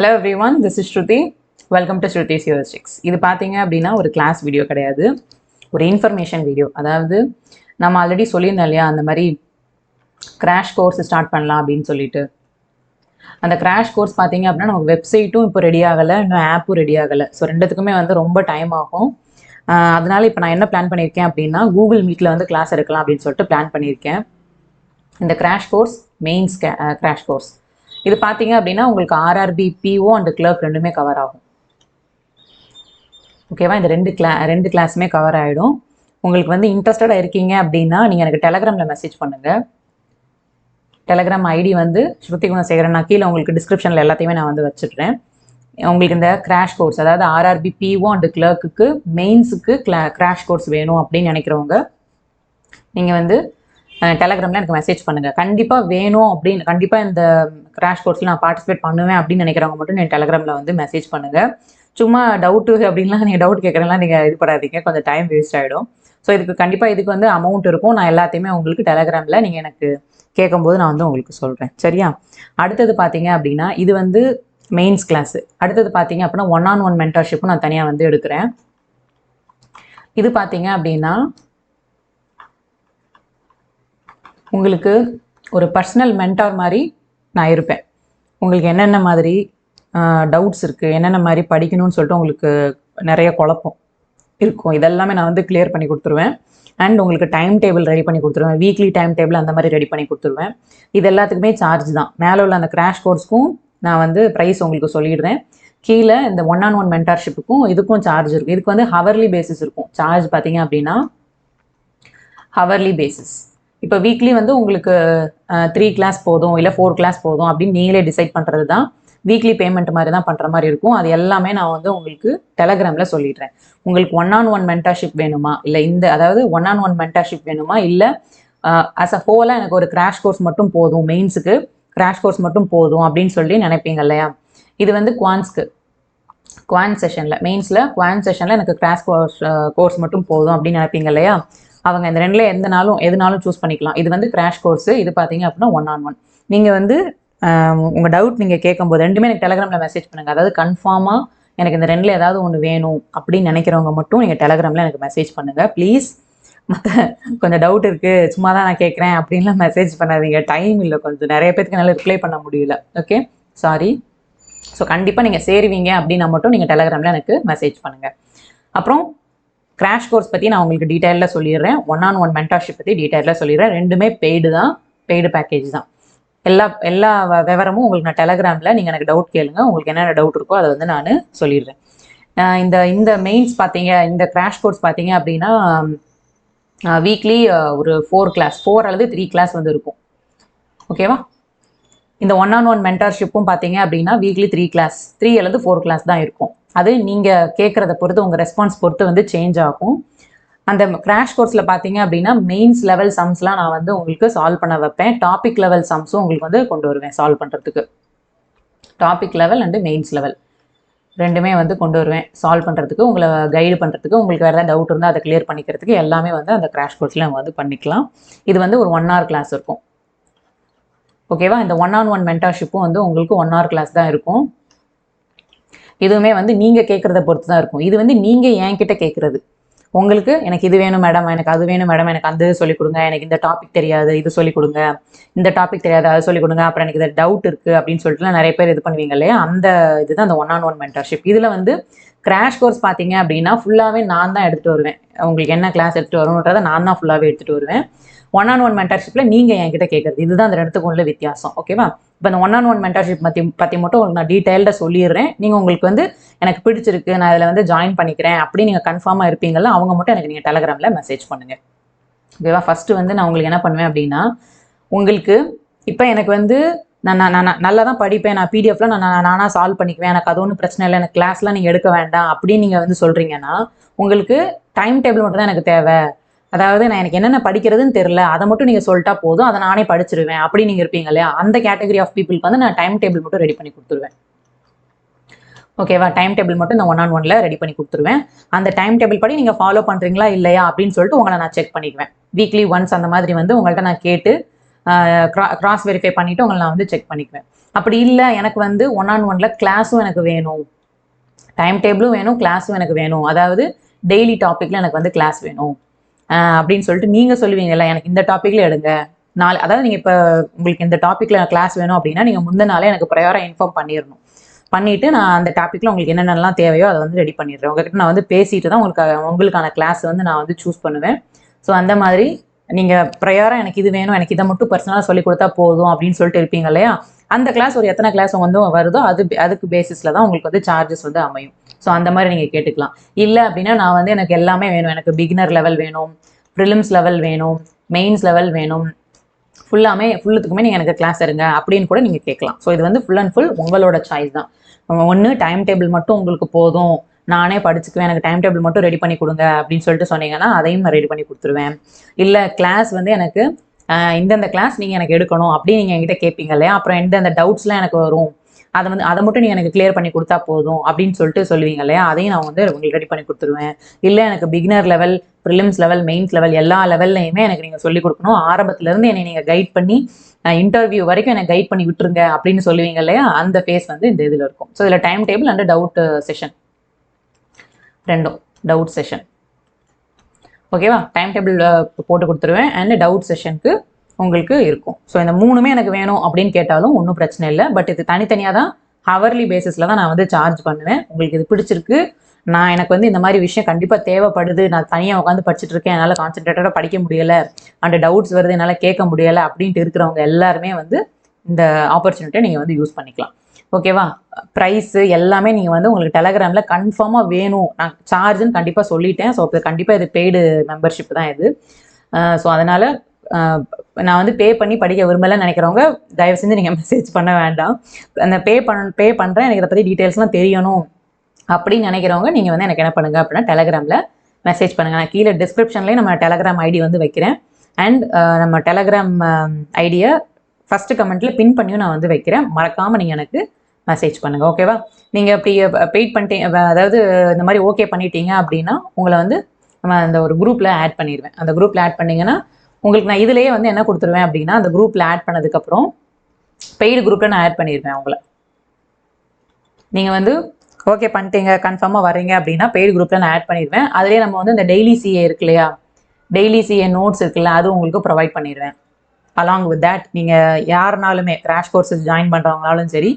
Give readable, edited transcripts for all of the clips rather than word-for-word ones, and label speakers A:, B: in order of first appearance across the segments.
A: Hello everyone, this is Shruti. Welcome to Shruti's Heuristics. இது பார்த்தீங்க அப்படின்னா ஒரு கிளாஸ் வீடியோ கிடையாது, ஒரு இன்ஃபர்மேஷன் வீடியோ. அதாவது நம்ம ஆல்ரெடி சொல்லியிருந்தோம் இல்லையா, அந்த மாதிரி கிராஷ் கோர்ஸ் ஸ்டார்ட் பண்ணலாம் அப்படின்னு சொல்லிட்டு. அந்த கிராஷ் கோர்ஸ் பார்த்தீங்க அப்படின்னா நமக்கு வெப்சைட்டும் இப்போ ரெடி ஆகலை, இன்னும் ஆப்பும் ரெடி ஆகலை. ஸோ ரெண்டுத்துக்குமே வந்து ரொம்ப டைம் ஆகும். அதனால இப்போ நான் என்ன பிளான் பண்ணியிருக்கேன் அப்படின்னா, கூகுள் மீட்டில் வந்து கிளாஸ் எடுக்கலாம் அப்படின்னு சொல்லிட்டு பிளான் பண்ணியிருக்கேன். இந்த crash course mains crash course இது பார்த்தீங்க அப்படின்னா உங்களுக்கு RRB PO அண்ட் CLERK ரெண்டுமே கவர் ஆகும். ஓகேவா, இந்த ரெண்டு கிளாஸுமே கவர் ஆகிடும். உங்களுக்கு வந்து இன்ட்ரெஸ்டடாக இருக்கீங்க அப்படின்னா நீங்கள் எனக்கு டெலகிராமில் மெசேஜ் பண்ணுங்கள். டெலகிராம் ஐடி வந்து ஸ்ருதி குணசேகரன், நான் கீழே உங்களுக்கு டிஸ்கிரிப்ஷனில் எல்லாத்தையுமே நான் வந்து வச்சுட்றேன். உங்களுக்கு இந்த கிராஷ் கோர்ஸ், அதாவது RRB PO அண்ட் CLERK மெயின்ஸுக்கு கிராஷ் கோர்ஸ் வேணும் அப்படின்னு நினைக்கிறவங்க நீங்கள் வந்து டெலகிராமில் எனக்கு மெசேஜ் பண்ணுங்கள். கண்டிப்பாக வேணும் அப்படின்னு, கண்டிப்பாக இந்த கிராஷ் கோர்ஸில் நான் பார்ட்டிசிபேட் பண்ணுவேன் அப்படின்னு நினைக்கிறவங்க மட்டும் நீங்கள் டெலகிராமில் வந்து மெசேஜ் பண்ணுங்கள். சும்மா டவுட்டு அப்படின்லாம் நீங்கள் டவுட் கேட்குறதுலாம் நீங்கள் இது படாதீங்க, கொஞ்சம் டைம் வேஸ்ட் ஆகிடும். ஸோ இதுக்கு வந்து அமௌண்ட் இருக்கும். நான் எல்லாத்தையுமே உங்களுக்கு டெலகிராமில் நீங்கள் எனக்கு கேட்கும்போது நான் வந்து உங்களுக்கு சொல்கிறேன், சரியா? அடுத்தது பார்த்தீங்க அப்படின்னா இது வந்து மெயின்ஸ் கிளாஸு. அடுத்தது பார்த்தீங்க அப்படின்னா ஒன் மென்டர்ஷிப்பும் நான் தனியாக வந்து எடுக்கிறேன். இது பார்த்தீங்க அப்படின்னா உங்களுக்கு ஒரு பர்சனல் மென்டார் மாதிரி நான் இருப்பேன். உங்களுக்கு என்னென்ன மாதிரி டவுட்ஸ் இருக்குது, என்னென்ன மாதிரி படிக்கணும்னு சொல்லிட்டு உங்களுக்கு நிறைய குழப்பம் இருக்கும், இதெல்லாமே நான் வந்து கிளியர் பண்ணி கொடுத்துருவேன். அண்ட் உங்களுக்கு டைம் டேபிள் ரெடி பண்ணி கொடுத்துருவேன், வீக்லி டைம் டேபிள் அந்த மாதிரி ரெடி பண்ணி கொடுத்துருவேன். இது எல்லாத்துக்குமே சார்ஜ் தான். மேலே உள்ள அந்த கிராஷ் கோர்ஸ்க்கும் நான் வந்து ப்ரைஸ் உங்களுக்கு சொல்லிடுறேன். கீழே இந்த ஒன் மென்டார்ஷிப்புக்கும் இதுக்கும் சார்ஜ் இருக்கும். இதுக்கு வந்து ஹவர்லி பேசிஸ் இருக்கும். சார்ஜ் பார்த்தீங்க அப்படின்னா ஹவர்லி பேசிஸ். இப்போ வீக்லி வந்து உங்களுக்கு 3 கிளாஸ் போதும் இல்லை 4 கிளாஸ் போதும் அப்படின்னு நீங்களே டிசைட் பண்ணுறது தான். வீக்லி பேமெண்ட் மாதிரி தான் பண்ணுற மாதிரி இருக்கும். அது எல்லாமே நான் வந்து உங்களுக்கு டெலகிராமில் சொல்லிடுறேன். உங்களுக்கு ஒன் மென்டர்ஷிப் வேணுமா, இல்லை அதாவது ஒன் மென்டர்ஷிப் வேணுமா, இல்லை ஆஸ் அ ஹோலாக எனக்கு ஒரு கிராஷ் கோர்ஸ் மட்டும் போதும், மெயின்ஸுக்கு கிராஷ் கோர்ஸ் மட்டும் போதும் அப்படின்னு சொல்லி நினைப்பீங்க இல்லையா? இது வந்து குவான்ஸ் செஷனில், மெயின்ஸில் குவான்ஸ் செஷனில் எனக்கு கிராஷ் கோர்ஸ் மட்டும் போதும் அப்படின்னு நினைப்பீங்க இல்லையா? அவங்க இந்த ரெண்டில் எதுனாலும் சூஸ் பண்ணிக்கலாம். இது வந்து கிராஷ் கோர்ஸு. இது பார்த்தீங்க அப்படின்னா ஒன் நீங்கள் வந்து உங்கள் டவுட் நீங்கள் கேட்கும்போது ரெண்டுமே எனக்கு டெலகிராமில் மெசேஜ் பண்ணுங்கள். அதாவது கன்ஃபார்மாக எனக்கு இந்த ரெண்டில் ஏதாவது ஒன்று வேணும் அப்படின்னு நினைக்கிறவங்க மட்டும் நீங்கள் டெலகிராமில் எனக்கு மெசேஜ் பண்ணுங்கள் ப்ளீஸ். மற்ற கொஞ்சம் டவுட் இருக்குது, சும்மா தான் நான் கேட்குறேன் அப்படின்லாம் மெசேஜ் பண்ணாதீங்க. டைம் இல்லை, கொஞ்சம் நிறைய பேருக்கு என்னால் ரிப்ளை பண்ண முடியல. Okay, sorry. ஸோ கண்டிப்பாக நீங்கள் சேருவீங்க அப்படின்னா மட்டும் நீங்கள் டெலகிராமில் எனக்கு மெசேஜ் பண்ணுங்கள். அப்புறம் கிராஷ் கோர்ஸ் பற்றி நான் உங்களுக்கு டீட்டெயிலில் சொல்லிடுறேன். ஒன் மென்டார்ஷிப் பற்றி டீட்டெயிலில் சொல்லிடுறேன். ரெண்டுமே பெய்டு பேக்கேஜ் தான். எல்லா விவரமும் உங்களுக்கு நான் டெலகிராமில் நீங்கள் எனக்கு டவுட் கேளுங்க. உங்களுக்கு என்னென்ன டவுட் இருக்கோ அதை வந்து நான் சொல்லிடுறேன். இந்த மெயின்ஸ் பார்த்தீங்க, இந்த கிராஷ் கோர்ஸ் பார்த்தீங்க அப்படின்னா வீக்லி ஒரு 4 அல்லது 3 கிளாஸ் வந்து இருக்கும். ஓகேவா? இந்த ஒன் மென்டார்ஷிப்பும் பார்த்தீங்க அப்படின்னா வீக்லி 3 அல்லது 4 கிளாஸ் தான் இருக்கும். அது நீங்கள் கேட்குறத பொறுத்து, உங்கள் ரெஸ்பான்ஸ் பொறுத்து வந்து சேஞ்ச் ஆகும். அந்த கிராஷ் கோர்ஸில் பார்த்தீங்க அப்படின்னா மெயின்ஸ் லெவல் சம்ஸ்லாம் நான் வந்து உங்களுக்கு சால்வ் பண்ண வைப்பேன். டாபிக் லெவல் சம்ஸும் உங்களுக்கு வந்து கொண்டு வருவேன் சால்வ் பண்ணுறதுக்கு. Topic level and mains level ரெண்டுமே வந்து கொண்டு வருவேன் சால்வ் பண்ணுறதுக்கு, உங்களை கைடு பண்ணுறதுக்கு. உங்களுக்கு வேறு ஏதாவது டவுட் இருந்தால் அதை கிளியர் பண்ணிக்கிறதுக்கு எல்லாமே வந்து அந்த கிராஷ் கோர்ஸில் நம்ம வந்து பண்ணிக்கலாம். இது வந்து ஒரு 1 hour கிளாஸ் இருக்கும். ஓகேவா? இந்த ஒன் மென்டார்ஷிப்பும் வந்து உங்களுக்கு 1 hour கிளாஸ் தான் இருக்கும். இதுவுமே வந்து நீங்கள் கேட்குறத பொறுத்து தான் இருக்கும். இது வந்து நீங்கள் என்கிட்ட கேட்குறது. உங்களுக்கு எனக்கு இது வேணும் மேடம், எனக்கு அது வேணும் மேடம், எனக்கு அந்த சொல்லிக் கொடுங்க, எனக்கு இந்த டாபிக் தெரியாது இது சொல்லிக் கொடுங்க, இந்த டாபிக் தெரியாது அதை சொல்லிக் கொடுங்க, அப்புறம் எனக்கு இதில் டவுட் இருக்குது அப்படின்னு சொல்லிட்டுலாம் நிறைய பேர் இது பண்ணுவீங்க இல்லையா? அந்த இதுதான் அந்த ஒன் மென்டர்ஷிப். இதில் வந்து கிராஷ் கோர்ஸ் பார்த்தீங்க அப்படின்னா ஃபுல்லாகவே நான் தான் எடுத்துகிட்டு வருவேன். உங்களுக்கு என்ன கிளாஸ் எடுத்துகிட்டு வரணுன்றதை நான் தான் ஃபுல்லாகவே எடுத்துகிட்டு வருவேன். ஒன் மென்டர்ஷிப்பில் நீங்கள் என்கிட்ட கேட்குறது. இதுதான் அந்த ரெண்டுத்துக்கும் உள்ள வித்தியாசம். ஓகேவா? இப்போ இந்த ஒன் மென்டர்ஷிப் பற்றி மட்டும் உங்களுக்கு நான் டீட்டெயில்டாக சொல்லிடுறேன். நீங்கள் உங்களுக்கு வந்து எனக்கு பிடிச்சிருக்கு, நான் இதில் வந்து ஜாயின் பண்ணிக்கிறேன் அப்படி நீங்கள் கன்ஃபார்மாக இருப்பீங்களா, அவங்க மட்டும் எனக்கு நீங்கள் டெலகிராமில் மெசேஜ் பண்ணுங்கள். ஓகேவா? ஃபஸ்ட்டு வந்து நான் உங்களுக்கு என்ன பண்ணுவேன் அப்படின்னா, உங்களுக்கு இப்போ எனக்கு வந்து நான் நல்லா தான் படிப்பேன், நான் பிடிஎஃப்லாம் நானாக சால்வ் பண்ணிக்குவேன், எனக்கு அது ஒன்றும் பிரச்சனை இல்லை, எனக்கு கிளாஸ்லாம் நீங்கள் எடுக்க வேண்டாம் அப்படின்னு நீங்கள் வந்து சொல்கிறீங்கன்னா, உங்களுக்கு டைம் டேபிள் மட்டும் தான் எனக்கு தேவை. அதாவது நான் எனக்கு என்னென்ன படிக்கிறதுன்னு தெரியல, அதை மட்டும் நீங்கள் சொல்லிட்டா போதும், அதை நானே படிச்சிருவேன் அப்படி நீங்கள் இருப்பீங்க இல்லையா? அந்த கேட்டகரி ஆஃப் பீப்புளுக்கு வந்து நான் டைம் டேபிள் மட்டும் ரெடி பண்ணி கொடுத்துருவேன். ஓகேவா? டைம் டேபிள் மட்டும் இந்த ஒன்ல ரெடி பண்ணி கொடுத்துருவேன். அந்த டைம் டேபிள் படி நீங்கள் ஃபாலோ பண்ணுறீங்களா இல்லையா அப்படின்னு சொல்லிட்டு உங்களை நான் செக் பண்ணிக்குவேன். வீக்லி ஒன்ஸ் அந்த மாதிரி வந்து உங்கள்கிட்ட நான் கேட்டு கிராஸ் வெரிஃபை பண்ணிவிட்டு உங்களை நான் வந்து செக் பண்ணிக்குவேன். அப்படி இல்லை எனக்கு வந்து 1-on-1ல கிளாஸும் எனக்கு வேணும், டைம் டேபிளும் வேணும், கிளாஸும் எனக்கு வேணும், அதாவது டெய்லி டாப்பிக்கில் எனக்கு வந்து கிளாஸ் வேணும் அப்படின்னு சொல்லிட்டு நீங்கள் சொல்லுவீங்கல்ல, எனக்கு இந்த டாப்பிக்கில் எடுங்க அதாவது நீங்கள் இப்போ உங்களுக்கு இந்த டாப்பிக்கில் கிளாஸ் வேணும் அப்படின்னா நீங்கள் முந்தின நாளே எனக்கு ப்ரையராக இன்ஃபார்ம் பண்ணிடணும். பண்ணிவிட்டு நான் அந்த டாப்பிக்கில் உங்களுக்கு என்னென்னலாம் தேவையோ அதை வந்து ரெடி பண்ணிடுறேன். உங்ககிட்ட நான் வந்து பேசிட்டு தான் உங்களுக்கான கிளாஸ் வந்து நான் வந்து சூஸ் பண்ணுவேன். ஸோ அந்த மாதிரி நீங்கள் ப்ரையராக எனக்கு இது வேணும், எனக்கு இதை மட்டும் பர்சனலாக சொல்லி கொடுத்தா போதும் அப்படின்னு சொல்லிட்டு இருப்பீங்க இல்லையா, அந்த கிளாஸ் ஒரு எத்தனை கிளாஸ் வந்து வருதோ அதுக்கு பேசிஸில் தான் உங்களுக்கு வந்து சார்ஜஸ் வந்து அமையும். ஸோ அந்த மாதிரி நீங்கள் கேட்டுக்கலாம். இல்லை அப்படின்னா நான் வந்து எனக்கு எல்லாமே வேணும், எனக்கு பிகினர் லெவல் வேணும், ப்ரிலிம்ஸ் லெவல் வேணும், மெயின்ஸ் லெவல் வேணும், ஃபுல்லுத்துக்குமே நீங்கள் எனக்கு கிளாஸ் எடுங்க அப்படின்னு கூட நீங்கள் கேட்கலாம். ஸோ இது வந்து ஃபுல் அண்ட் ஃபுல் உங்களோட சாய்ஸ் தான். ஒன்று டைம் டேபிள் மட்டும் உங்களுக்கு போதும், நானே படிச்சுக்குவேன், எனக்கு டைம் டேபிள் மட்டும் ரெடி பண்ணி கொடுங்க அப்படின்னு சொல்லிட்டு சொன்னீங்கன்னா அதையும் நான் ரெடி பண்ணி கொடுத்துருவேன். இல்லை கிளாஸ் வந்து எனக்கு இந்தந்த கிளாஸ் நீங்கள் எனக்கு எடுக்கணும் அப்படின்னு நீங்கள் என்கிட்ட கேட்பீங்க இல்லையா, அப்புறம் எந்தெந்த டவுட்ஸ்லாம் எனக்கு வரும் அதை மட்டும் நீங்கள் எனக்கு கிளியர் பண்ணி கொடுத்தா போதும் அப்படின்னு சொல்லிட்டு சொல்லுவீங்க இல்லையா, அதையும் நான் வந்து உங்களுக்கு ரெடி பண்ணி கொடுத்துருவேன். இல்லை எனக்கு beginner level, prelims level, mains level எல்லா லெவல்லையுமே எனக்கு நீங்கள் சொல்லிக் கொடுக்கணும், ஆரம்பத்துலேருந்து என்னை நீங்கள் கைட் பண்ணி இன்டர்வியூ வரைக்கும் எனக்கு கைட் பண்ணி விட்டுருங்க அப்படின்னு சொல்லுவீங்க இல்லையா, அந்த ஃபேஸ் வந்து இந்த இதில் இருக்கும். ஸோ இதில் time table and doubt session ரெண்டும், டவுட் செஷன் ஓகேவா, டைம் டேபிள் போட்டு கொடுத்துருவேன் அண்ட் டவுட் செஷனுக்கு உங்களுக்கு இருக்கும். ஸோ இந்த மூணுமே எனக்கு வேணும் அப்படின்னு கேட்டாலும் ஒன்றும் பிரச்சனை இல்லை. பட் இது தனித்தனியாக தான் ஹவர்லி பேசிஸில் தான் நான் வந்து சார்ஜ் பண்ணுவேன். உங்களுக்கு இது பிடிச்சிருக்கு, எனக்கு வந்து இந்த மாதிரி விஷயம் கண்டிப்பாக தேவைப்படுது, நான் தனியாக உட்காந்து படிச்சுட்டு இருக்கேன், என்னால் கான்சென்ட்ரேட்டடாக படிக்க முடியலை, அந்த டவுட்ஸ் வருது என்னால் கேட்க முடியலை அப்படின்ட்டு இருக்கிறவங்க எல்லாருமே வந்து இந்த ஆப்பர்ச்சுனிட்டியை நீங்கள் வந்து யூஸ் பண்ணிக்கலாம். ஓகேவா, ப்ரைஸு எல்லாமே நீங்கள் வந்து உங்களுக்கு டெலகிராமில் கன்ஃபார்மாக வேணும். நான் சார்ஜுன்னு கண்டிப்பாக சொல்லிட்டேன். ஸோ இப்போ கண்டிப்பாக இது பெய்டு மெம்பர்ஷிப் தான் இது. ஸோ அதனால் நான் வந்து பே பண்ணி படிக்க விரும்பலைன்னு நினைக்கிறவங்க தயவு செஞ்சு நீங்கள் மெசேஜ் பண்ண வேண்டாம். அந்த பே பண்ணுறேன், எனக்கு இதை பற்றி டீட்டெயில்ஸ்லாம் தெரியணும் அப்படின்னு நினைக்கிறவங்க நீங்கள் வந்து எனக்கு என்ன பண்ணுங்கள் அப்படின்னா டெலகிராமில் மெசேஜ் பண்ணுங்கள். நான் கீழே டிஸ்கிரிப்ஷன்லேயே நம்ம டெலகிராம் ஐடி வந்து வைக்கிறேன். அண்ட் நம்ம டெலகிராம் ஐடியை ஃபஸ்ட்டு கமெண்ட்டில் பின் பண்ணியும் நான் வந்து வைக்கிறேன். மறக்காமல் நீங்கள் எனக்கு மெசேஜ் பண்ணுங்கள். ஓகேவா, நீங்கள் அப்படி பெய்ட் பண்ணிட்டீங்க, அதாவது இந்த மாதிரி ஓகே பண்ணிட்டீங்க அப்படின்னா உங்களை வந்து நம்ம அந்த ஒரு குரூப்பில் ஆட் பண்ணிடுவேன். அந்த குரூப்பில் ஆட் பண்ணிங்கன்னா உங்களுக்கு நான் இதிலேயே வந்து என்ன கொடுத்துருவேன் அப்படின்னா, அந்த குரூப்பில் ஆட் பண்ணதுக்கப்புறம் பெய்டு குரூப்பில் நான் ஆட் பண்ணிடுவேன் உங்களை. நீங்கள் வந்து ஓகே பண்ணிட்டீங்க, கன்ஃபார்மாக வரீங்க அப்படின்னா பெய்டு குரூப்பில் நான் ஆட் பண்ணிடுவேன். அதிலே நம்ம வந்து இந்த டெய்லி சிஏ இருக்கு இல்லையா, டெய்லி சிஏ நோட்ஸ் இருக்குல்ல, அது உங்களுக்கு ப்ரொவைட் பண்ணிடுவேன். அலாங் வித் தேட் நீங்கள் யாருனாலுமே கிராஷ் கோர்ஸஸ் ஜாயின் பண்ணுறவங்கனாலும் சரி,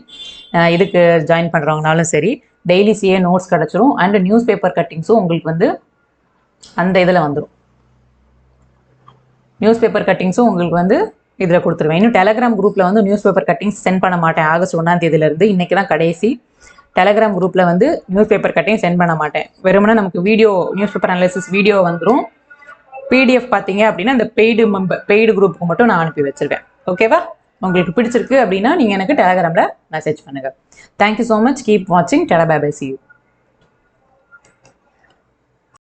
A: இதுக்கு ஜாயின் பண்ணுறவங்கனாலும் சரி, டெய்லி சிஏ நோட்ஸ் கிடச்சிரும். அண்ட் நியூஸ் பேப்பர் கட்டிங்ஸும் உங்களுக்கு வந்து அந்த இதில் வந்துடும். நியூஸ் பேப்பர் கட்டிங்ஸும் உங்களுக்கு வந்து இதில் கொடுத்துருவேன். இன்னும் டெலகிராம் குரூப்பில் வந்து நியூஸ் பேப்பர் கட்டிங்ஸ் சென்ட் பண்ண மாட்டேன். ஆகஸ்ட் 1ஆம் தேதியிலேருந்து இன்றைக்கி தான் கடைசி. டெலகிராம் குரூப்பில் வந்து நியூஸ் பேப்பர் கட்டிங் சென்ட் பண்ண மாட்டேன். வெறுமனே நமக்கு video, news paper analysis video வந்துடும். பிடிஎஃப் பார்த்தீங்க அப்படின்னா இந்த பெய்டு குரூப்புக்கு மட்டும் நான் அனுப்பி வச்சிருவேன். ஓகேவா, உங்களுக்கு பிடிச்சிருக்கு அப்படின்னா நீங்கள் எனக்கு டெலகிராமில் மெசேஜ் பண்ணுங்கள். தேங்க்யூ ஸோ மச், கீப் வாட்சிங். டடா பை பை, see you.